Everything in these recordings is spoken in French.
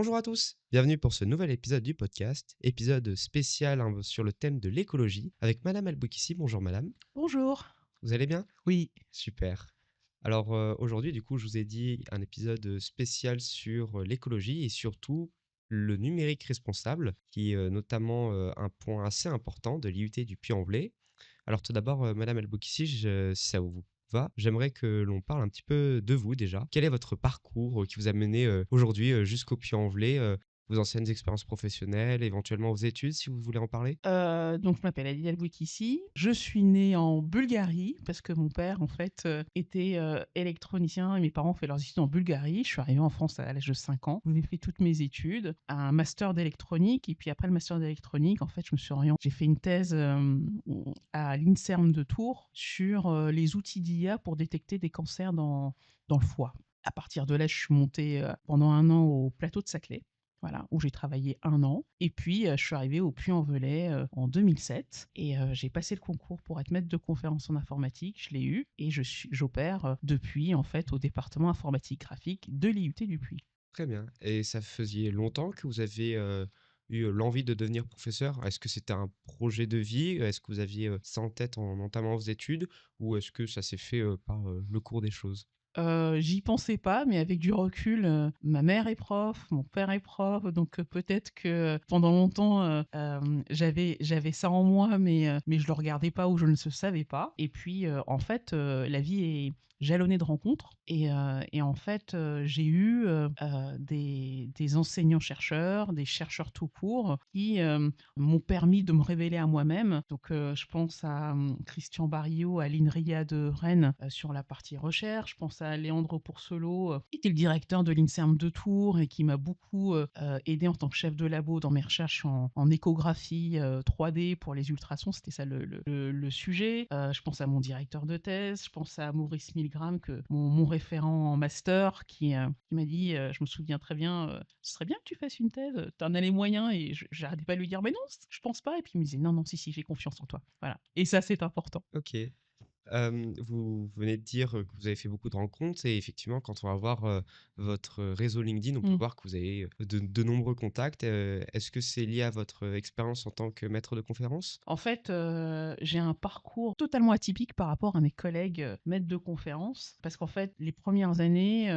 Bonjour à tous, bienvenue pour ce nouvel épisode du podcast, épisode spécial sur le thème de l'écologie avec Madame Elboukissi. Bonjour Madame, Bonjour. vous allez bien? Oui, Super. Alors aujourd'hui du coup je vous ai dit un épisode spécial sur l'écologie et surtout le numérique responsable qui est notamment un point assez important de l'IUT du Puy-en-Velay. Alors tout d'abord Madame Elboukissi, si ça vous va, j'aimerais que l'on parle un petit peu de vous déjà. Quel est votre parcours qui vous a mené aujourd'hui jusqu'au Puy-en-Velay, vos anciennes expériences professionnelles, éventuellement vos études si vous voulez en parler? donc je m'appelle Alida Elbouikissi. Je suis née en Bulgarie parce que mon père, en fait, était, électronicien et mes parents ont fait leurs études en Bulgarie. Je suis arrivée en France à l'âge de 5 ans. J'ai fait toutes mes études, un master d'électronique et puis après le master d'électronique, en fait, je me suis orientée j'ai fait une thèse, à l'INSERM de Tours sur, les outils d'IA pour détecter des cancers dans le foie. À partir de là, je suis montée, pendant 1 an au plateau de Saclay. Voilà, où j'ai travaillé 1 an et puis, je suis arrivée au Puy-en-Velay, en 2007 et j'ai passé le concours pour être maître de conférences en informatique, je l'ai eu et j'opère, depuis, en fait, au département informatique graphique de l'IUT du Puy. Très bien. Et ça faisait longtemps que vous avez eu l'envie de devenir professeur? Est-ce que c'était un projet de vie? Est-ce que vous aviez ça en tête en entamant vos études? Ou est-ce que ça s'est fait par le cours des choses? J'y pensais pas, mais avec du recul, ma mère est prof, mon père est prof, donc peut-être que pendant longtemps, j'avais ça en moi, mais je le regardais pas ou je ne le savais pas et puis, en fait, la vie est jalonnée de rencontres et en fait, j'ai eu, des enseignants-chercheurs, des chercheurs tout court qui, m'ont permis de me révéler à moi-même. Donc, je pense à, Christian Barillot à l'INRIA de Rennes, sur la partie recherche. Je pense à Leandro Poursolo, qui était le directeur de l'INSERM de Tours et qui m'a beaucoup, aidée en tant que chef de labo dans mes recherches en échographie, 3D pour les ultrasons. C'était ça le sujet. Je pense à mon directeur de thèse, je pense à Maurice Milgram, mon référent en master qui m'a dit, je me souviens très bien, «Ce serait bien que tu fasses une thèse, tu en as les moyens» et j'arrêtais pas de lui dire: «Mais non, je pense pas» et puis il me disait: «Non, non, si, si, j'ai confiance en toi». Voilà et ça, c'est important. Ok. Vous venez de dire que vous avez fait beaucoup de rencontres et effectivement, quand on va voir votre réseau LinkedIn, on peut Mmh. voir que vous avez de nombreux contacts. Est-ce que c'est lié à votre expérience en tant que maître de conférence? En fait, j'ai un parcours totalement atypique par rapport à mes collègues, maîtres de conférences. Parce qu'en fait, les premières années,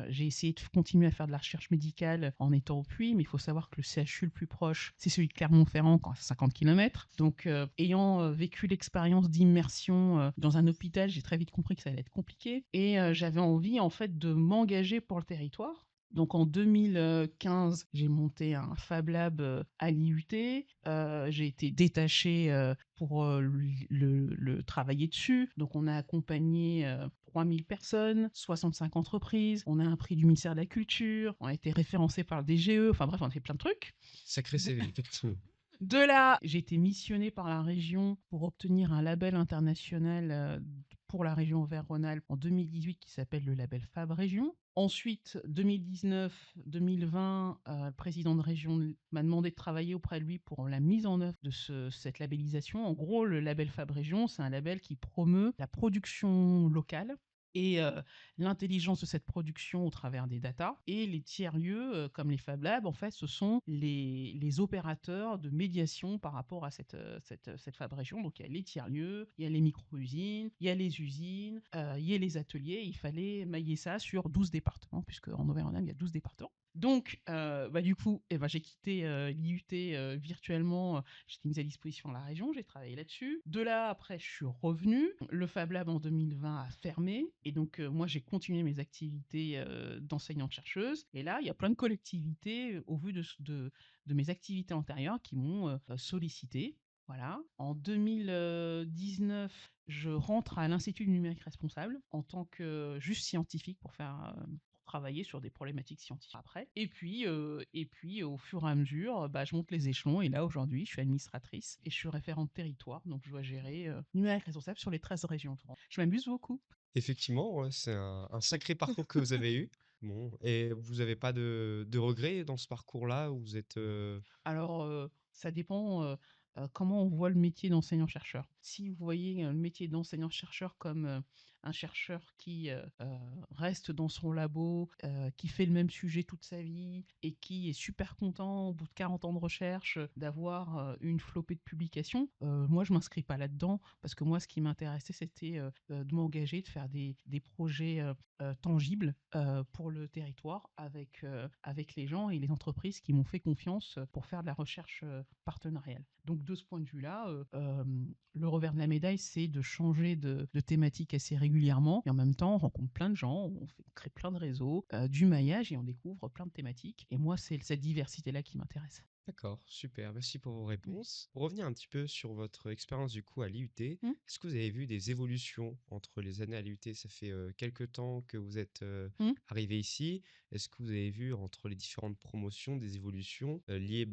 j'ai essayé de continuer à faire de la recherche médicale en étant au Puy, mais il faut savoir que le CHU le plus proche, c'est celui de Clermont-Ferrand, quand à 50 kilomètres. Donc, ayant, vécu l'expérience d'immersion, dans un hôpital, j'ai très vite compris que ça allait être compliqué et j'avais envie, en fait, de m'engager pour le territoire. Donc en 2015, j'ai monté un Fab Lab, à l'IUT. J'ai été détachée, pour, le travailler dessus. Donc on a accompagné, 3 000 personnes, 65 entreprises. On a un prix du ministère de la culture, on a été référencé par le DGE, enfin bref, on a fait plein de trucs. Sacré D CV, effectivement. de là, j'ai été missionnée par la région pour obtenir un label international, pour la région Auvergne-Rhône-Alpes en 2018 qui s'appelle le label Fab Région. Ensuite, 2019-2020, le président de région m'a demandé de travailler auprès de lui pour la mise en œuvre de cette labellisation. En gros, le label Fab Région, c'est un label qui promeut la production locale et l'intelligence de cette production au travers des datas. Et les tiers-lieux, comme les Fab Labs, en fait, ce sont les opérateurs de médiation par rapport à cette Fab Région. Donc il y a les tiers-lieux, il y a les micro-usines, il y a les usines, il y a les ateliers. Il fallait mailler ça sur 12 départements, puisque en Auvergne-Rhône-Alpes, il y a 12 départements. Donc, du coup, j'ai quitté l'IUT virtuellement. J'étais mise à disposition de la région, j'ai travaillé là-dessus. De là, après, je suis revenue. Le Fab Lab en 2020 a fermé. Et donc, moi, j'ai continué mes activités d'enseignante-chercheuse. Et là, il y a plein de collectivités, au vu de mes activités antérieures, qui m'ont sollicité. Voilà. En 2019, je rentre à l'Institut du numérique responsable en tant que juste scientifique pour faire pour travailler sur des problématiques scientifiques après. Et puis au fur et à mesure, je monte les échelons et là aujourd'hui, je suis administratrice et je suis référente territoire, donc je dois gérer numérique responsable sur les 13 régions. Je m'amuse beaucoup. Effectivement, ouais, c'est un sacré parcours que vous avez eu. Bon, et vous n'avez pas de regrets dans ce parcours-là où vous êtes. Alors, ça dépend, comment on voit le métier d'enseignant-chercheur. Si vous voyez, le métier d'enseignant-chercheur comme, un chercheur qui reste dans son labo, qui fait le même sujet toute sa vie et qui est super content au bout de 40 ans de recherche d'avoir une flopée de publications. Moi, je m'inscris pas là-dedans parce que moi, ce qui m'intéressait, c'était de m'engager, de faire des projets tangibles pour le territoire avec les gens et les entreprises qui m'ont fait confiance pour faire de la recherche partenariale. Donc de ce point de vue-là, le revers de la médaille, c'est de changer de thématique assez régulièrement et en même temps, on rencontre plein de gens, on crée plein de réseaux, du maillage et on découvre plein de thématiques. Et moi, c'est cette diversité-là qui m'intéresse. D'accord, super, merci pour vos Mm. réponses. Pour revenir un petit peu sur votre expérience du coup à l'IUT, Mm. est-ce que vous avez vu des évolutions entre les années à l'IUT? Ça fait quelque temps que vous êtes Mm. arrivé ici. Est-ce que vous avez vu entre les différentes promotions des évolutions liées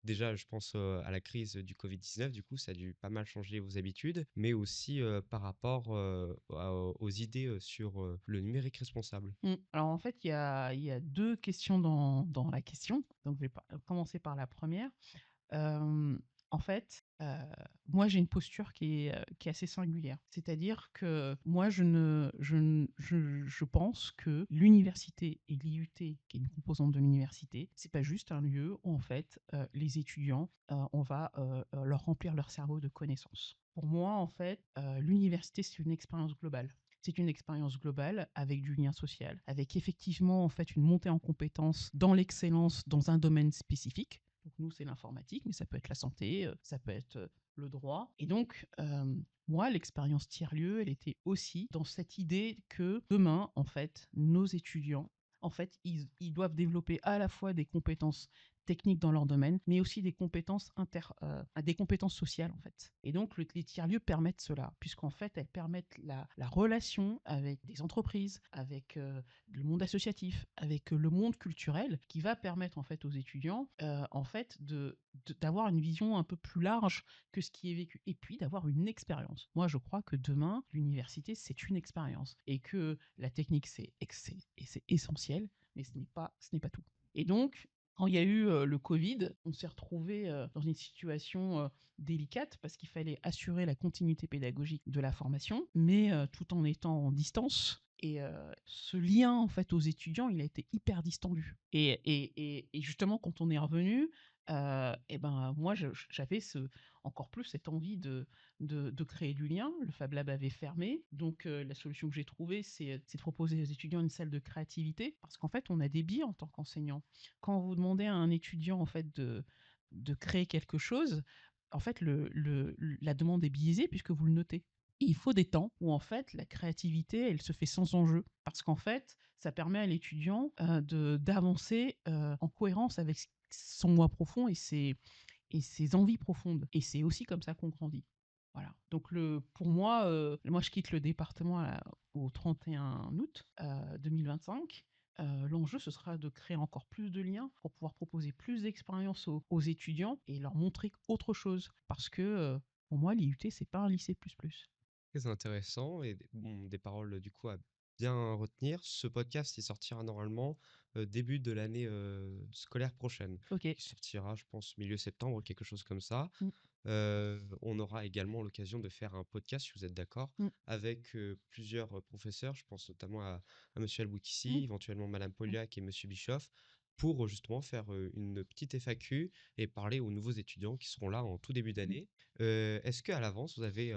déjà, je pense à la crise du Covid-19, du coup, ça a dû pas mal changer vos habitudes, mais aussi par rapport aux idées sur le numérique responsable. Alors en fait, il y a deux questions dans la question. Donc je vais commencer par la première. Hem, En fait, moi j'ai une posture qui est assez singulière. C'est-à-dire que moi je pense que l'université et l'IUT, qui est une composante de l'université, c'est pas juste un lieu où en fait, les étudiants, on va, leur remplir leur cerveau de connaissances. Pour moi en fait, l'université c'est une expérience globale. C'est une expérience globale avec du lien social, avec effectivement en fait une montée en compétences dans l'excellence dans un domaine spécifique. Donc nous, c'est l'informatique, mais ça peut être la santé, ça peut être le droit. Et donc, moi, l'expérience tiers-lieu, elle était aussi dans cette idée que demain, en fait, nos étudiants, en fait, ils doivent développer à la fois des compétences techniques dans leur domaine, mais aussi des compétences sociales, en fait. Et donc, les tiers-lieux permettent cela, puisqu'en fait, elles permettent la relation avec des entreprises, avec le monde associatif, avec le monde culturel, qui va permettre en fait aux étudiants en fait d'avoir une vision un peu plus large que ce qui est vécu et puis d'avoir une expérience. Moi, je crois que demain, l'université, c'est une expérience et que la technique, c'est essentiel, mais ce n'est pas tout. Et donc, quand il y a eu le Covid, on s'est retrouvé dans une situation délicate parce qu'il fallait assurer la continuité pédagogique de la formation, mais tout en étant en distance. Et ce lien en fait aux étudiants, il a été hyper distendu. Et justement, quand on est revenu, et ben moi, j'avais encore plus cette envie de créer du lien. Le Fab Lab avait fermé, donc la solution que j'ai trouvée, c'est de proposer aux étudiants une salle de créativité, parce qu'en fait, on a des biais en tant qu'enseignant. Quand vous demandez à un étudiant en fait de créer quelque chose, en fait, la demande est biaisée puisque vous le notez. Et il faut des temps où en fait la créativité elle se fait sans enjeu parce qu'en fait ça permet à l'étudiant d'avancer en cohérence avec son moi profond et ses envies profondes et c'est aussi comme ça qu'on grandit. Voilà. Donc pour moi, moi je quitte le département au 31 août 2025. L'enjeu, ce sera de créer encore plus de liens pour pouvoir proposer plus d'expériences aux étudiants et leur montrer autre chose. Parce que pour moi, l'IUT, c'est pas un lycée plus plus. Très intéressant et des paroles du coup à bien retenir. Ce podcast, il sortira normalement début de l'année scolaire prochaine. Ok. Il sortira, je pense, milieu septembre, quelque chose comme ça. Mm, On aura également l'occasion de faire un podcast, si vous êtes d'accord, mm, avec plusieurs professeurs. Je pense notamment à Monsieur mm, Alboukissi, éventuellement Madame mm, Poliak et Monsieur Bischoff, pour justement faire une petite FAQ et parler aux nouveaux étudiants qui seront là en tout début mm. d'année. Est-ce qu'à l'avance, vous avez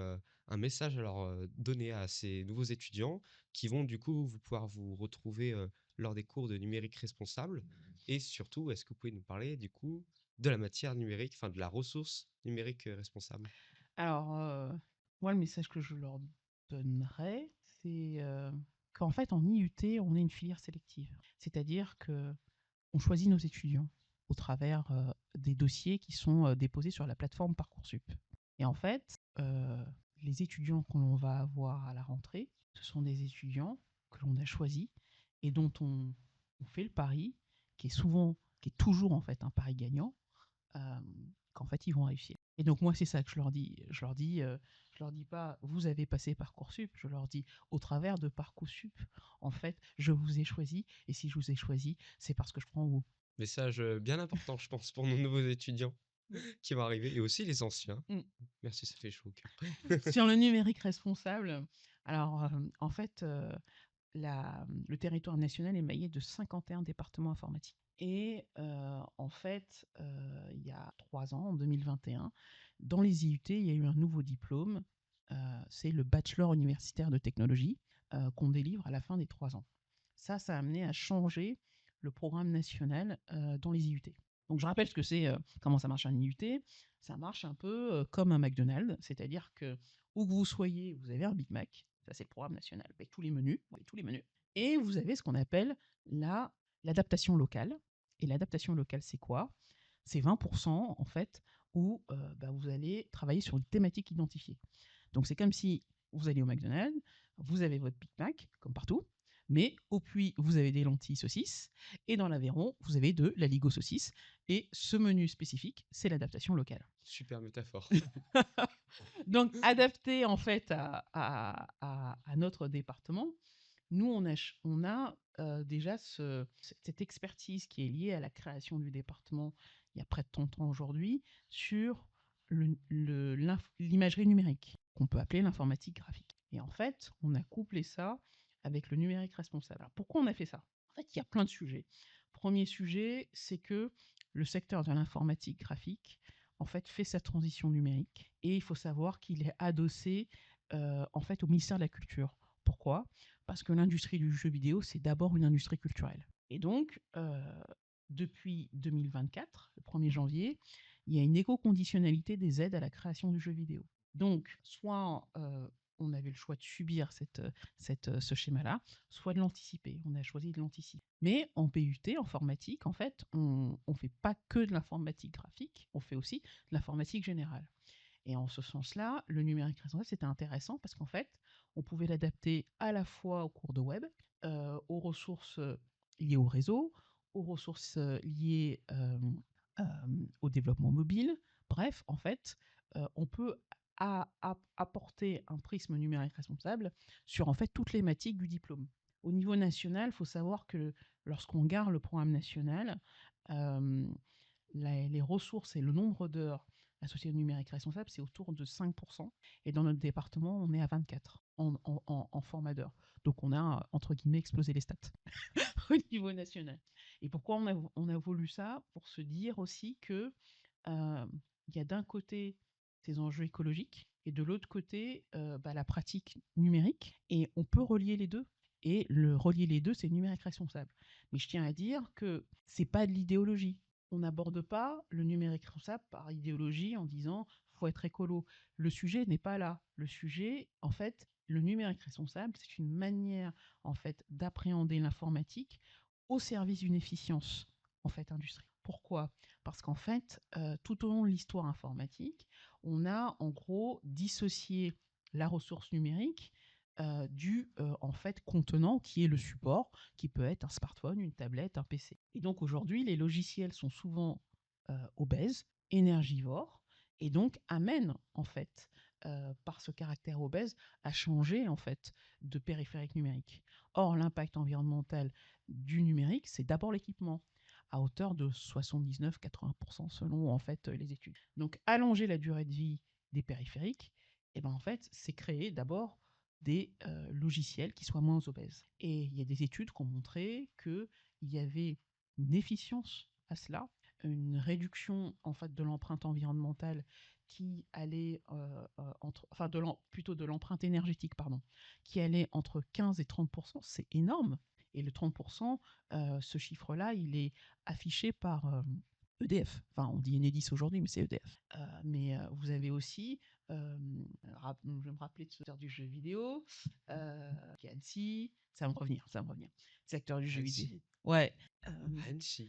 un message à leur donner à ces nouveaux étudiants qui vont du coup vous pouvoir vous retrouver lors des cours de numérique responsable? Et surtout, est-ce que vous pouvez nous parler du coup de la matière numérique, enfin de la ressource numérique responsable? Alors, moi, le message que je leur donnerais, c'est qu'en fait, en IUT, on est une filière sélective. C'est-à-dire que on choisit nos étudiants au travers des dossiers qui sont déposés sur la plateforme Parcoursup. Et en fait, les étudiants que l'on va avoir à la rentrée, ce sont des étudiants que l'on a choisis et dont on fait le pari, qui est toujours en fait un pari gagnant, euh, qu'en fait ils vont réussir. Et donc moi c'est ça que je leur dis. Je leur dis pas vous avez passé Parcoursup, je leur dis au travers de Parcoursup, en fait je vous ai choisi et si je vous ai choisi, c'est parce que je crois en vous. Message bien important, je pense, pour nos nouveaux étudiants qui vont arriver et aussi les anciens. Mm. Merci, ça fait chaud au cœur. Sur le numérique responsable, Alors, en fait, le territoire national est maillé de 51 départements informatiques. Et en fait, il y a 3 ans, en 2021, dans les IUT, il y a eu un nouveau diplôme. C'est le bachelor universitaire de technologie qu'on délivre à la fin des 3 ans. Ça a amené à changer le programme national dans les IUT. Donc je rappelle ce que c'est, comment ça marche un IUT. Ça marche un peu comme un McDonald's, c'est-à-dire que où que vous soyez, vous avez un Big Mac. Ça, c'est le programme national avec tous les menus. Avec tous les menus. Et vous avez ce qu'on appelle l'adaptation locale. Et l'adaptation locale, c'est quoi? C'est 20% en fait où vous allez travailler sur une thématique identifiée. Donc c'est comme si vous allez au McDonald's, vous avez votre Big Mac, comme partout, mais au puits, vous avez des lentilles saucisses, et dans l'Aveyron, vous avez de la ligo saucisse, et ce menu spécifique, c'est l'adaptation locale. Super métaphore. Donc adapté en fait à notre département, nous on a déjà cette expertise qui est liée à la création du département il y a près de 30 ans aujourd'hui sur l'imagerie numérique, qu'on peut appeler l'informatique graphique. Et en fait, on a couplé ça avec le numérique responsable. Alors pourquoi on a fait ça? En fait, il y a plein de sujets. Premier sujet, c'est que le secteur de l'informatique graphique en fait fait sa transition numérique et il faut savoir qu'il est adossé en fait au ministère de la Culture. Pourquoi? Parce que l'industrie du jeu vidéo, c'est d'abord une industrie culturelle. Et donc, depuis 2024, le 1er janvier, il y a une éco-conditionnalité des aides à la création du jeu vidéo. Donc, soit on avait le choix de subir ce schéma-là, soit de l'anticiper. On a choisi de l'anticiper. Mais en PUT, en informatique, en fait, on ne fait pas que de l'informatique graphique, on fait aussi de l'informatique générale. Et en ce sens-là, le numérique responsable, c'était intéressant parce qu'en fait, on pouvait l'adapter à la fois aux cours de web, aux ressources liées au réseau, aux ressources liées euh, au développement mobile. Bref, en fait, on peut apporter un prisme numérique responsable sur en fait toutes les thématiques du diplôme. Au niveau national, il faut savoir que lorsqu'on regarde le programme national, euh, les ressources et le nombre d'heures associées au numérique responsable, c'est autour de 5%. Et dans notre département, on est à 24 en format d'heures. Donc on a, entre guillemets, explosé les stats au niveau national. Et pourquoi on a voulu ça? Pour se dire aussi que il y a d'un côté ces enjeux écologiques et de l'autre côté la pratique numérique. Et on peut relier les deux. Et relier les deux, c'est le numérique responsable. Mais je tiens à dire que c'est pas de l'idéologie. On n'aborde pas le numérique responsable par idéologie en disant faut être écolo. Le sujet n'est pas là. Le sujet, en fait, le numérique responsable, c'est une manière en fait d'appréhender l'informatique au service d'une efficience en fait industrielle. Pourquoi? Parce qu'en fait, tout au long de l'histoire informatique, on a en gros dissocié la ressource numérique du en fait contenant qui est le support, qui peut être un smartphone, une tablette, un PC. Et donc aujourd'hui, les logiciels sont souvent obèses, énergivores, et donc amènent en fait par ce caractère obèse à changer en fait de périphérique numérique. Or, l'impact environnemental du numérique, c'est d'abord l'équipement à hauteur de 79-80% selon en fait les études. Donc allonger la durée de vie des périphériques, et ben en fait, c'est créer d'abord des logiciels qui soient moins obèses. Et il y a des études qui ont montré qu'il y avait une efficience à cela, une réduction en fait de l'empreinte environnementale qui allait plutôt de l'empreinte énergétique, pardon, qui allait entre 15 et 30%, c'est énorme. Et le 30%, ce chiffre-là, il est affiché par EDF. Enfin, on dit Enedis aujourd'hui, mais c'est EDF. Mais vous avez aussi, je vais me rappeler de ce secteur du jeu vidéo, qui est Annecy, ça va me revenir, ça va me revenir. Secteur du jeu vidéo. Annecy. Ouais. Annecy.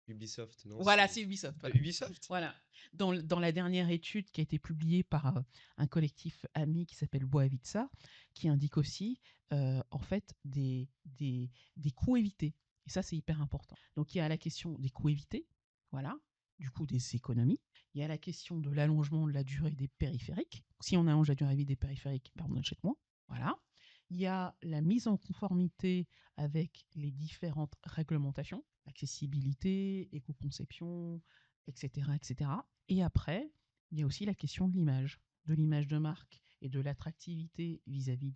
Ubisoft, non, Voilà, c'est Ubisoft. Voilà. Ubisoft. Voilà. Dans la dernière étude qui a été publiée par un collectif ami qui s'appelle Boavitsa, qui indique aussi en fait des coûts évités. Et ça, c'est hyper important. Donc il y a la question des coûts évités, voilà, du coup des économies. Il y a la question de l'allongement de la durée des périphériques. Si on allonge la durée de vie des périphériques, on achète moins. Voilà. Il y a la mise en conformité avec les différentes réglementations, accessibilité, éco-conception, etc., etc. Et après, il y a aussi la question de l'image de marque et de l'attractivité vis-à-vis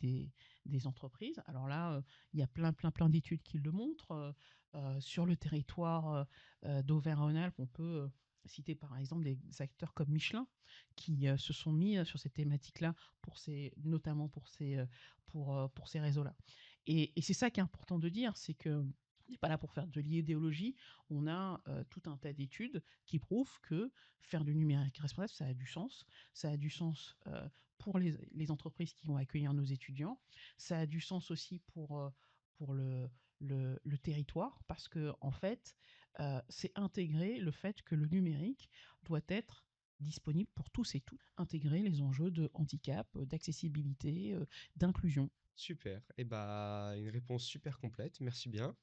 des entreprises. Alors là, il y a plein d'études qui le montrent. Sur le territoire d'Auvergne-Rhône-Alpes, on peut citer par exemple des acteurs comme Michelin qui se sont mis sur cette thématique-là, notamment pour ces réseaux-là. Et c'est ça qui est important de dire, c'est que on n'est pas là pour faire de l'idéologie, on a tout un tas d'études qui prouvent que faire du numérique responsable, ça a du sens. Ça a du sens pour les entreprises qui vont accueillir nos étudiants. Ça a du sens aussi pour le territoire, parce que en fait, c'est intégrer le fait que le numérique doit être disponible pour tous et toutes, intégrer les enjeux de handicap, d'accessibilité, d'inclusion. Super. Et bah, une réponse super complète. Merci bien.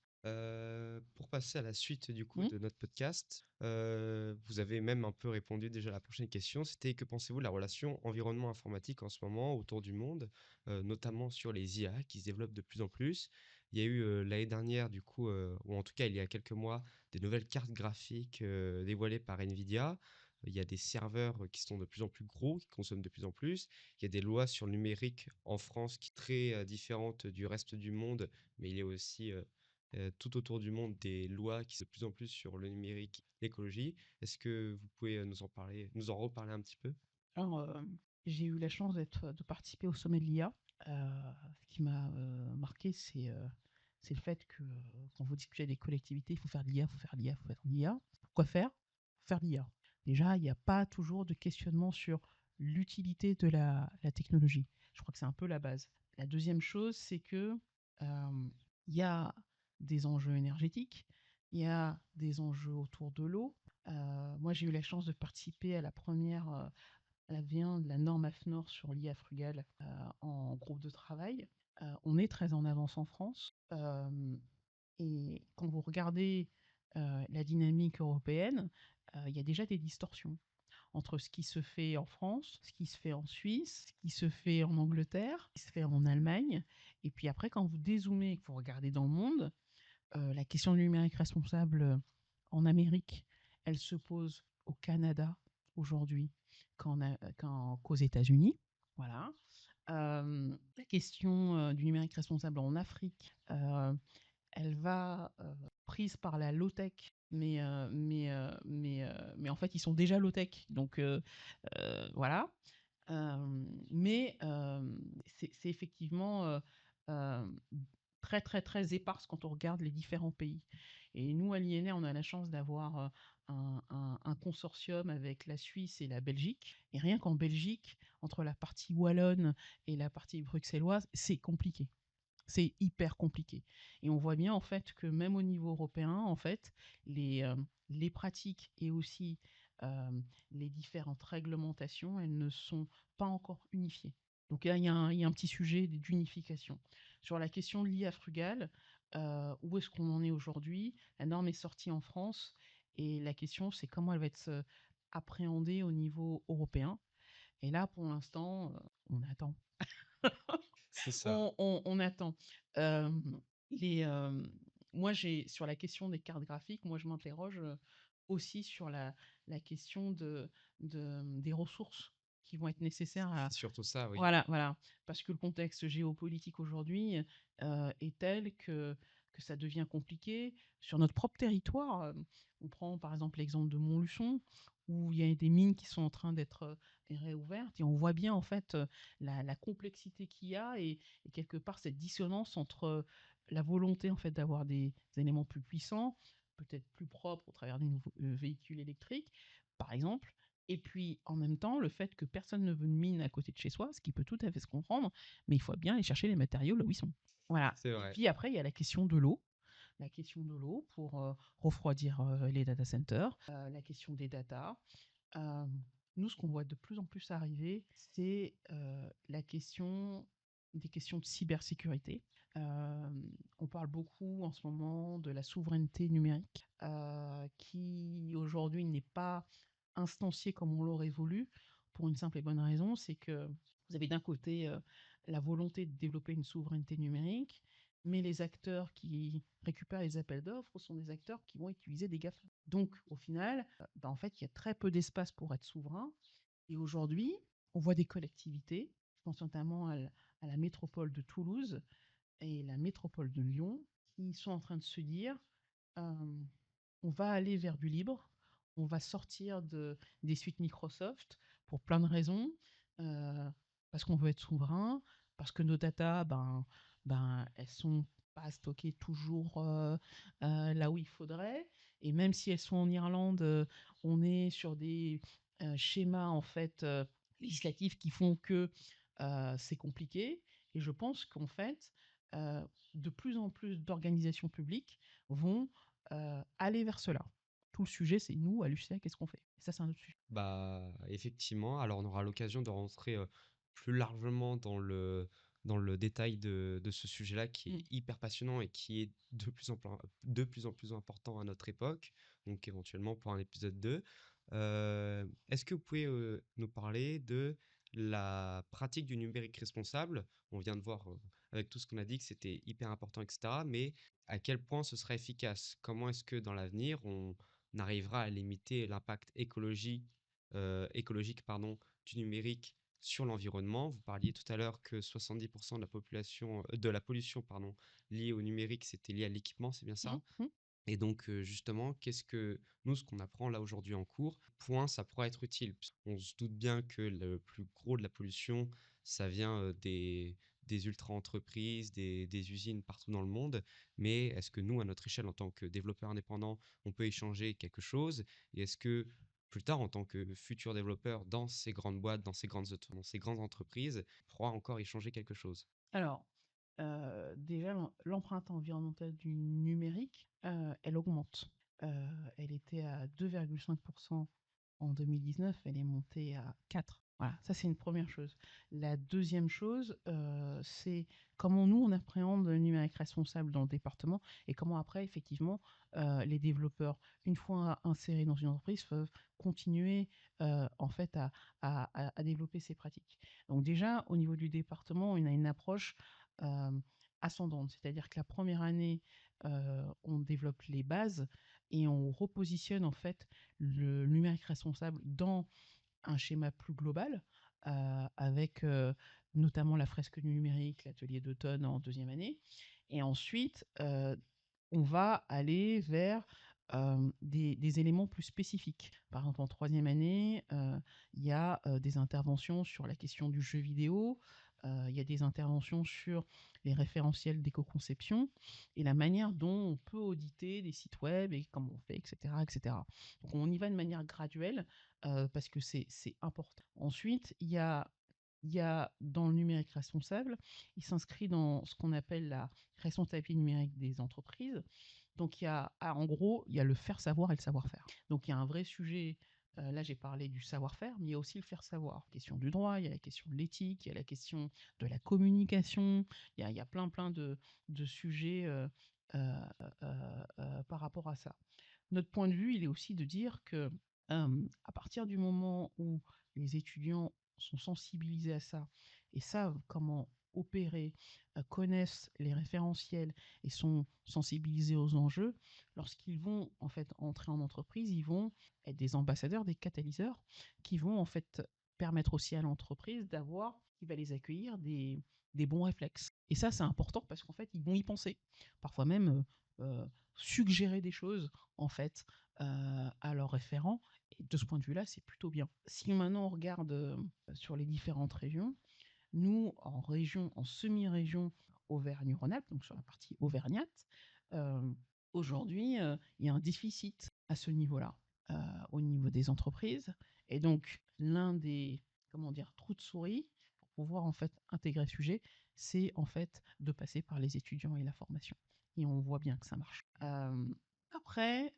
Pour passer à la suite du coup Mmh. de notre podcast, vous avez même un peu répondu déjà à la prochaine question. C'était que pensez-vous de la relation environnement informatique en ce moment autour du monde, notamment sur les IA qui se développent de plus en plus. Il y a eu l'année dernière du coup, ou en tout cas il y a quelques mois, des nouvelles cartes graphiques dévoilées par Nvidia. Il y a des serveurs qui sont de plus en plus gros, qui consomment de plus en plus. Il y a des lois sur le numérique en France qui sont très différentes du reste du monde, mais il y a aussi tout autour du monde des lois qui sont de plus en plus sur le numérique, l'écologie. Est-ce que vous pouvez nous en reparler un petit peu? Alors, j'ai eu la chance de participer au sommet de l'IA. Ce qui m'a marqué, c'est le fait que quand vous discutez des collectivités, il faut faire de l'IA, il faut faire de l'IA, il faut faire de l'IA. Pourquoi faire? Faire de l'IA. Déjà, il n'y a pas toujours de questionnement sur l'utilité de la technologie. Je crois que c'est un peu la base. La deuxième chose, c'est que il y a des enjeux énergétiques, il y a des enjeux autour de l'eau. Moi, j'ai eu la chance de participer à la première à la V1 de la norme AFNOR sur l'IA frugale en groupe de travail. On est très en avance en France. Et quand vous regardez la dynamique européenne, il y a déjà des distorsions entre ce qui se fait en France, ce qui se fait en Suisse, ce qui se fait en Angleterre, ce qui se fait en Allemagne. Et puis après, quand vous dézoomez et que vous regardez dans le monde, la question du numérique responsable en Amérique, elle se pose au Canada aujourd'hui qu'aux États-Unis. Voilà. La question du numérique responsable en Afrique, elle va prise par la low-tech, mais en fait, ils sont déjà low-tech. Donc, voilà. Mais c'est effectivement euh, très éparse quand on regarde les différents pays. Et nous, à l'INR, on a la chance d'avoir un consortium avec la Suisse et la Belgique. Et rien qu'en Belgique, entre la partie wallonne et la partie bruxelloise, c'est compliqué. C'est hyper compliqué. Et on voit bien en fait que même au niveau européen, en fait, les pratiques et aussi euh, les différentes réglementations, elles ne sont pas encore unifiées. Donc là, il y a un petit sujet d'unification. Sur la question de l'IA frugale, où est-ce qu'on en est aujourd'hui? La norme est sortie en France et la question, c'est comment elle va être appréhendée au niveau européen. Et là, pour l'instant, on attend. C'est ça. On attend. Euh, les, euh, Moi, sur la question des cartes graphiques, moi, je m'interroge aussi sur la question des ressources qui vont être nécessaires C'est surtout ça, oui. voilà, parce que le contexte géopolitique aujourd'hui est tel que ça devient compliqué. Sur notre propre territoire, on prend par exemple l'exemple de Montluçon, où il y a des mines qui sont en train d'être réouvertes, et on voit bien en fait la complexité qu'il y a et quelque part cette dissonance entre la volonté en fait d'avoir des éléments plus puissants, peut-être plus propres au travers des nouveaux véhicules électriques, par exemple, et puis, en même temps, le fait que personne ne veut une mine à côté de chez soi, ce qui peut tout à fait se comprendre, mais il faut bien aller chercher les matériaux là où ils sont. Voilà. C'est Et vrai. puis après, il y a la question de l'eau. La question de l'eau pour refroidir les data centers, la question des data. Euh, Nous, ce qu'on voit de plus en plus arriver, c'est la question des questions de cybersécurité. Euh, on parle beaucoup en ce moment de la souveraineté numérique, qui aujourd'hui n'est pas instanciée comme on l'aurait voulu, pour une simple et bonne raison, c'est que vous avez d'un côté la volonté de développer une souveraineté numérique, mais les acteurs qui récupèrent les appels d'offres sont des acteurs qui vont utiliser des GAFA. Donc, au final, en fait, il y a très peu d'espace pour être souverain. Et aujourd'hui, on voit des collectivités Je pense notamment à la métropole de Toulouse et la métropole de Lyon, qui sont en train de se dire, on va aller vers du libre, on va sortir des suites Microsoft pour plein de raisons, euh, parce qu'on veut être souverain, parce que nos datas, elles sont pas stockées toujours là où il faudrait, et même si elles sont en Irlande, on est sur des schémas en fait législatifs qui font que c'est compliqué. Et je pense qu'en fait, de plus en plus d'organisations publiques vont aller vers cela. Tout le sujet, c'est nous, à l'UCA, qu'est-ce qu'on fait? Et ça, c'est un autre sujet. Bah, effectivement, alors on aura l'occasion de rentrer plus largement dans le détail de ce sujet-là qui est Mm. hyper passionnant et qui est de plus en plus important à notre époque, donc éventuellement pour un épisode 2. Est-ce que vous pouvez nous parler de la pratique du numérique responsable? On vient de voir avec tout ce qu'on a dit que c'était hyper important, etc. Mais à quel point ce sera efficace? Comment est-ce que dans l'avenir, on arrivera à limiter l'impact écologique pardon, du numérique sur l'environnement? Vous parliez tout à l'heure que 70% de la population, de la pollution pardon, liée au numérique, c'était lié à l'équipement, c'est bien Mm, ça? mm. Et donc, justement, qu'est-ce que nous, ce qu'on apprend là aujourd'hui en cours, point ça pourrait être utile? On se doute bien que le plus gros de la pollution, ça vient des ultra-entreprises, des usines partout dans le monde. Mais est-ce que nous, à notre échelle, en tant que développeurs indépendants, on peut échanger quelque chose? Et est-ce que plus tard, en tant que futur développeur dans ces grandes boîtes, dans ces grandes entreprises, on pourra encore échanger quelque chose? Alors, déjà, l'empreinte environnementale du numérique, elle augmente. Elle était à 2,5% en 2019, elle est montée à 4. Voilà, ça c'est une première chose. La deuxième chose, c'est comment nous on appréhende le numérique responsable dans le département et comment après effectivement les développeurs, une fois insérés dans une entreprise, peuvent continuer en fait à développer ces pratiques. Donc déjà au niveau du département, on a une approche euh, ascendante, c'est-à-dire que la première année, on développe les bases et on repositionne en fait le numérique responsable dans un schéma plus global, avec notamment la fresque du numérique, l'atelier d'automne en deuxième année. Et ensuite, on va aller vers des éléments plus spécifiques. Par exemple, en troisième année, il y a des interventions sur la question du jeu vidéo, il y a des interventions sur les référentiels d'éco-conception et la manière dont on peut auditer des sites web et comment on fait, etc. etc. Donc on y va de manière graduelle parce que c'est important. Ensuite, il y a dans le numérique responsable, il s'inscrit dans ce qu'on appelle la responsabilité numérique des entreprises. Donc, en gros, il y a le faire savoir et le savoir-faire. Donc, il y a un vrai sujet. Là, j'ai parlé du savoir-faire, mais il y a aussi le faire savoir. La question du droit, il y a la question de l'éthique, il y a la question de la communication. Il y a plein de sujets par rapport à ça. Notre point de vue, il est aussi de dire que à partir du moment où les étudiants sont sensibilisés à ça et savent comment opérer, connaissent les référentiels et sont sensibilisés aux enjeux, lorsqu'ils vont en fait entrer en entreprise, ils vont être des ambassadeurs, des catalyseurs qui vont en fait permettre aussi à l'entreprise d'avoir, qui va les accueillir, des bons réflexes. Et ça, c'est important parce qu'en fait, ils vont y penser. Parfois même suggérer des choses en fait à leurs référents. Et de ce point de vue-là, c'est plutôt bien. Si maintenant on regarde sur les différentes régions, nous, en région, en semi-région Auvergne-Rhône-Alpes, donc sur la partie auvergnate, euh, aujourd'hui, il y a un déficit à ce niveau-là, au niveau des entreprises. Et donc, l'un des, comment dire, trous de souris pour pouvoir en fait intégrer le sujet, c'est en fait de passer par les étudiants et la formation. Et on voit bien que ça marche. Après,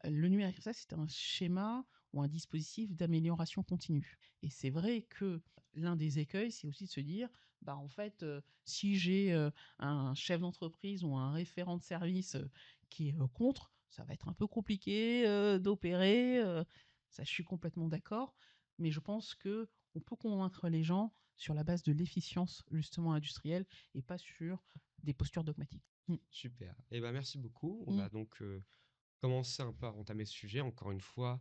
le numérique, ça, c'est un schéma ou un dispositif d'amélioration continue. Et c'est vrai que l'un des écueils, c'est aussi de se dire, bah en fait, si j'ai un chef d'entreprise ou un référent de service qui est contre, ça va être un peu compliqué d'opérer. Ça, je suis complètement d'accord. Mais je pense que on peut convaincre les gens sur la base de l'efficience justement industrielle et pas sur des postures dogmatiques. Mm. Super. Eh ben, merci beaucoup. On Mm. va donc commencer un peu à entamer ce sujet. Encore une fois,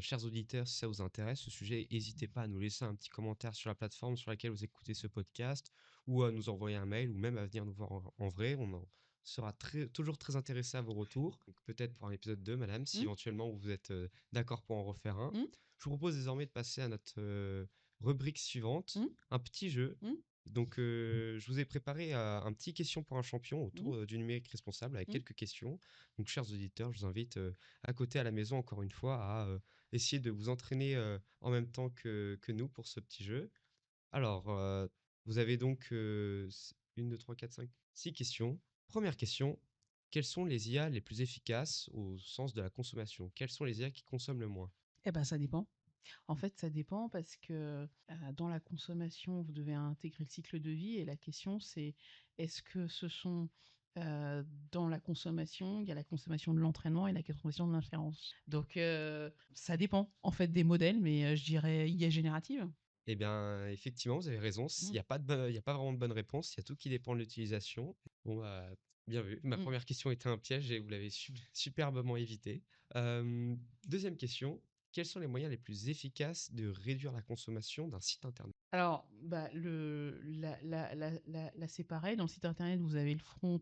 Chers auditeurs, si ça vous intéresse, ce sujet, n'hésitez pas à nous laisser un petit commentaire sur la plateforme sur laquelle vous écoutez ce podcast ou à nous envoyer un mail ou même à venir nous voir en vrai. On en sera toujours très intéressé à vos retours. Donc, peut-être pour un épisode 2, madame, si Mmh, éventuellement vous êtes d'accord pour en refaire un. mmh, Je vous propose désormais de passer à notre rubrique suivante, mmh, un petit jeu. mmh, Donc, je vous ai préparé un petit question pour un champion mmh, autour du numérique responsable avec mmh. quelques questions. Donc, chers auditeurs, je vous invite à côté à la maison, encore une fois, à essayer de vous entraîner en même temps que nous pour ce petit jeu. Alors, vous avez donc 1, 2, 3, 4, 5, 6 questions. Première question, quelles sont les IA les plus efficaces au sens de la consommation? Quelles sont les IA qui consomment le moins? Eh ben, ça dépend. En fait, ça dépend parce que, dans la consommation, vous devez intégrer le cycle de vie et la question c'est, est-ce que ce sont, dans la consommation, il y a la consommation de l'entraînement et la consommation de l'inférence. Donc, ça dépend en fait des modèles, mais, je dirais IA générative. Eh bien, effectivement, vous avez raison. Il Mmh, n'y a pas il y a pas vraiment de bonne réponse. Il y a tout qui dépend de l'utilisation. Bon, bah, bien vu. Ma mmh. première question était un piège et vous l'avez superbement évité. Deuxième question. Quels sont les moyens les plus efficaces de réduire la consommation d'un site internet? Alors, bah, là, c'est pareil. Dans le site internet, vous avez le front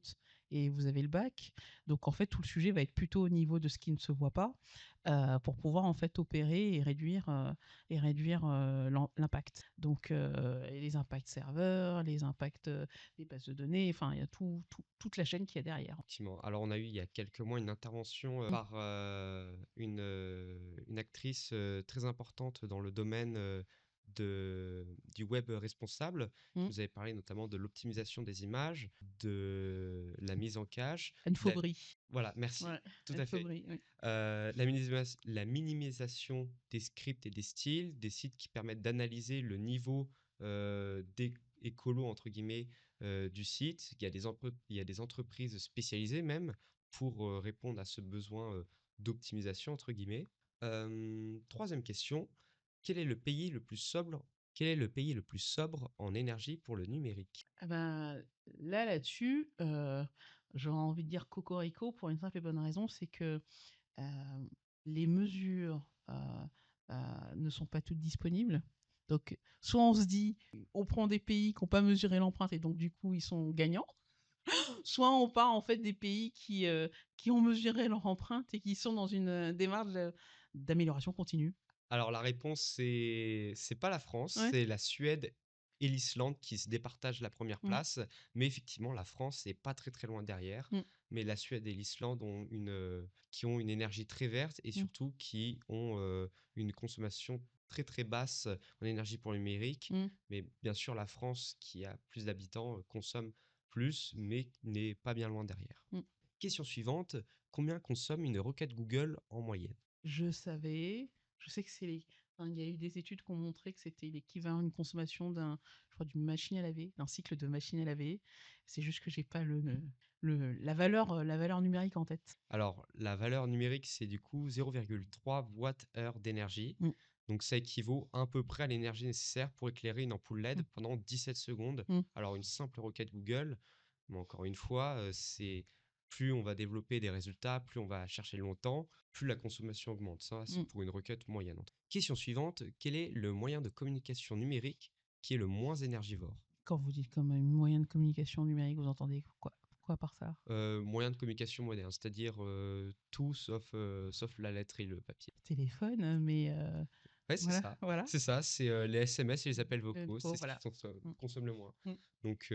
et vous avez le back. Donc, en fait, tout le sujet va être plutôt au niveau de ce qui ne se voit pas, pour pouvoir en fait opérer et réduire l'impact. Donc, et les impacts serveurs, les impacts des bases de données. Enfin, il y a toute la chaîne qui est derrière. Effectivement. Alors, on a eu il y a quelques mois une intervention Mm, par une actrice très importante dans le domaine du web responsable, mm. qui nous avait parlé notamment de l'optimisation des images, de la mise en cache, Anne de la... Faubry. Voilà, merci, Ouais, tout Anne à fait. Faubry, oui. La minimisation des scripts et des styles, des sites qui permettent d'analyser le niveau écolo, entre guillemets, du site. Il y a des entreprises spécialisées même pour répondre à ce besoin d'optimisation, entre guillemets. Troisième question, quel est le pays le plus sobre, quel est le pays le plus sobre en énergie pour le numérique? Ah ben, là-dessus, j'aurais envie de dire cocorico pour une simple et bonne raison, c'est que, les mesures, ne sont pas toutes disponibles. Donc, soit on se dit: «On prend des pays qui ont pas mesuré l'empreinte et donc du coup, ils sont gagnants», soit on part en fait des pays qui ont mesuré leur empreinte et qui sont dans une, démarche, d'amélioration continue. Alors la réponse, c'est pas la France, Ouais. c'est la Suède et l'Islande qui se départagent la première Mmh. place. Mais effectivement, la France est pas très, très loin derrière. Mmh. Mais la Suède et l'Islande qui ont une énergie très verte et Mmh. surtout qui ont, une consommation très, très basse en énergie pour le numérique. Mmh. Mais bien sûr, la France, qui a plus d'habitants, consomme plus, mais n'est pas bien loin derrière. Mmh. Question suivante, combien consomme une requête Google en moyenne? Je savais, je sais que il y a eu des études qui ont montré que c'était l'équivalent d'une consommation je crois d'une machine à laver, d'un cycle de machine à laver. C'est juste que j'ai pas la valeur numérique en tête. Alors, la valeur numérique, c'est du coup 0,3 Wh d'énergie. Mmh, Donc, ça équivaut à peu près à l'énergie nécessaire pour éclairer une ampoule LED mmh, pendant 17 secondes. mmh, Alors, une simple requête Google, mais encore une fois, c'est plus on va développer des résultats, plus on va chercher longtemps, plus la consommation augmente. Ça, c'est mmh. pour une requête moyenne. Question suivante, quel est le moyen de communication numérique qui est le moins énergivore? Quand vous dites comme un moyen de communication numérique, vous entendez quoi par ça? Moyen de communication moderne, c'est-à-dire tout sauf la lettre et le papier. Téléphone, mais Ouais, voilà, voilà. c'est ça, c'est, les SMS et les appels vocaux, Oh c'est ce qui voilà. Mmh, consomme le moins. mmh, Donc,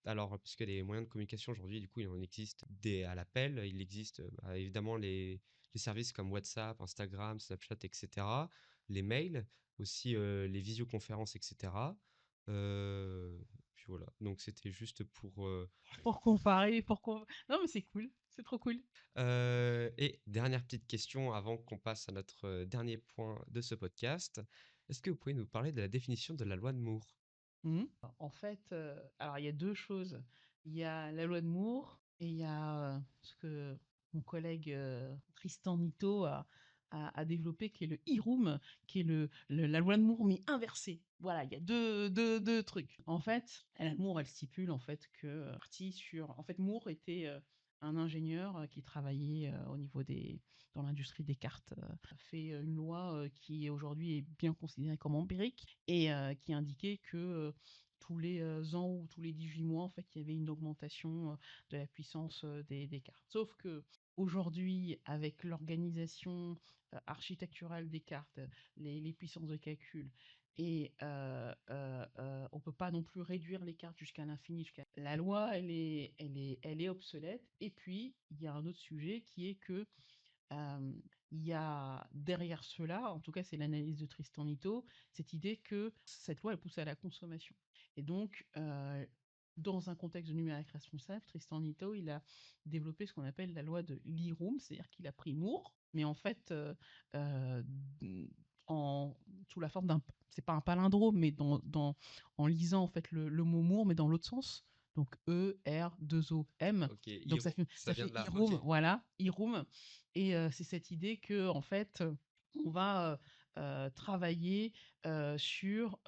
alors puisque les moyens de communication aujourd'hui, du coup, il en existe des à l'appel, il existe, bah, évidemment les services comme WhatsApp, Instagram, Snapchat et cetera, les mails, aussi, les visioconférences et cetera. Puis voilà, donc c'était juste pour, pour comparer, non mais c'est cool, c'est trop cool. et dernière petite question avant qu'on passe à notre, dernier point de ce podcast. Est-ce que vous pouvez nous parler de la définition de la loi de Moore? Mmh. En fait, alors il y a 2 choses. Il y a la loi de Moore et il y a, ce que mon collègue, Tristan Nitto a développé qui est le e-room, qui est la loi de Moore mais inversée. Voilà, il y a deux trucs. En fait, la loi de Moore, elle stipule en fait que, partie sur en fait Moore était, un ingénieur qui travaillait au niveau dans l'industrie des cartes a fait une loi qui aujourd'hui est bien considérée comme empirique et qui indiquait que tous les ans ou tous les 18 mois, en fait, il y avait une augmentation de la puissance des cartes. Sauf que aujourd'hui, avec l'organisation architecturale des cartes, les puissances de calcul, et on peut pas non plus réduire les cartes jusqu'à l'infini. La loi, elle est obsolète. Et puis, il y a un autre sujet qui est que euh, il y a derrière cela, en tout cas c'est l'analyse de Tristan Ito, cette idée que cette loi elle pousse à la consommation. Et donc, dans un contexte de numérique responsable, Tristan Ito, il a développé ce qu'on appelle la loi de l'e-room, c'est-à-dire qu'il a pris Moore, mais en fait, euh, en, sous la forme d'un, c'est pas un palindrome, mais en lisant en fait le mot Moore, mais dans l'autre sens. Donc E-R-2-O-M. Ok, Donc ça Hiro, fait, ça ça vient fait de là. Ok. e-room, voilà, e-room. Et c'est cette idée que en fait, on va travailler sur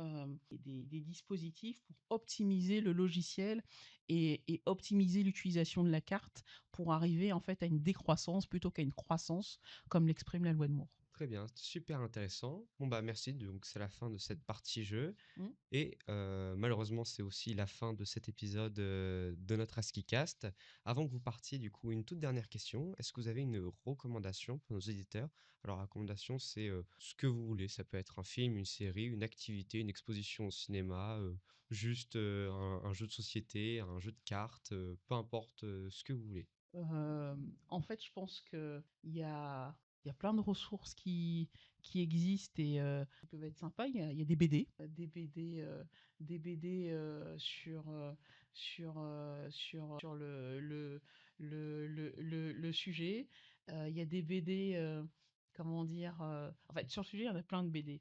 des dispositifs pour optimiser le logiciel et optimiser l'utilisation de la carte pour arriver en fait à une décroissance plutôt qu'à une croissance, comme l'exprime la loi de Moore. Très bien, super intéressant. Bon bah merci, donc c'est la fin de cette partie jeu. Mm. Et malheureusement, c'est aussi la fin de cet épisode de notre AskiCast. Avant que vous partiez, du coup, une toute dernière question. Est-ce que vous avez une recommandation pour nos éditeurs? Alors, recommandation, c'est ce que vous voulez. Ça peut être un film, une série, une activité, une exposition au cinéma, juste un jeu de société, un jeu de cartes, peu importe ce que vous voulez. Euh, En fait, je pense il y a plein de ressources qui existent et qui peuvent être sympas. Il y a des BD, des BD sur le sujet. Il y a des BD, comment dire, en fait, sur le sujet, il y en a plein de BD.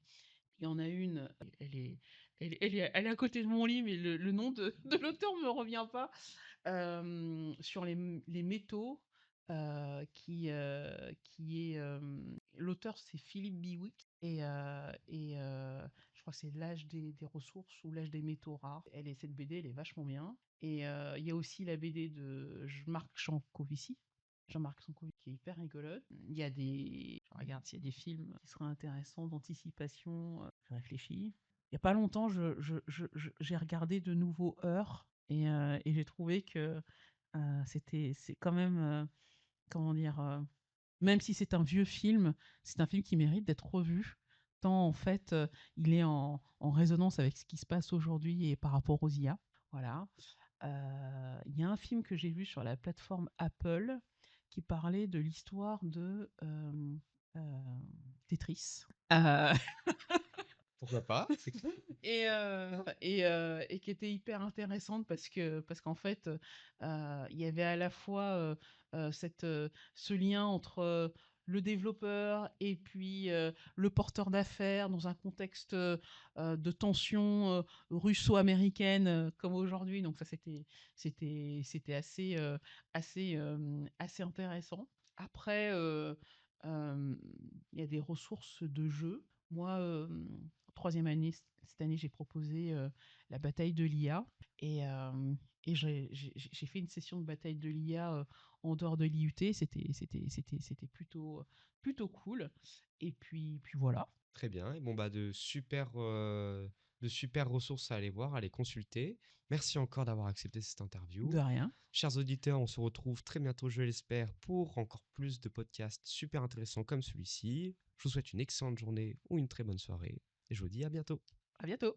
Il y en a une, elle est à côté de mon lit, mais le nom de l'auteur ne me revient pas. Sur les métaux, qui est l'auteur, c'est Philippe Biwick je crois que c'est l'âge des ressources ou l'âge des métaux rares. Cette BD, elle est vachement bien. Et il y a aussi la BD de Jean-Marc Jancovici, qui est hyper rigolote. Je regarde s'il y a des films qui seraient intéressants d'anticipation. Je réfléchis. Il n'y a pas longtemps, j'ai regardé de nouveau Heure et j'ai trouvé que c'est quand même, comment dire, même si c'est un vieux film, c'est un film qui mérite d'être revu, tant en fait il est en résonance avec ce qui se passe aujourd'hui et par rapport aux IA. Voilà. Il y a un film que j'ai vu sur la plateforme Apple qui parlait de l'histoire de Tetris. Pourquoi pas? Et qui était hyper intéressante parce qu'en fait, il y avait à la fois ce lien entre le développeur et puis le porteur d'affaires dans un contexte de tension russo-américaine comme aujourd'hui. Donc ça, c'était assez intéressant. Après, il y a des ressources de jeu. Moi, troisième année, cette année, j'ai proposé la bataille de l'IA et j'ai fait une session de bataille de l'IA en dehors de l'IUT. C'était plutôt cool. Et puis voilà. Très bien. Et bon, bah, de super ressources à aller voir, à aller consulter. Merci encore d'avoir accepté cette De interview. rien. Chers auditeurs, on se retrouve très bientôt, je l'espère, pour encore plus de podcasts super intéressants comme celui-ci. Je vous souhaite une excellente journée ou une très bonne soirée et je vous dis à bientôt. À bientôt.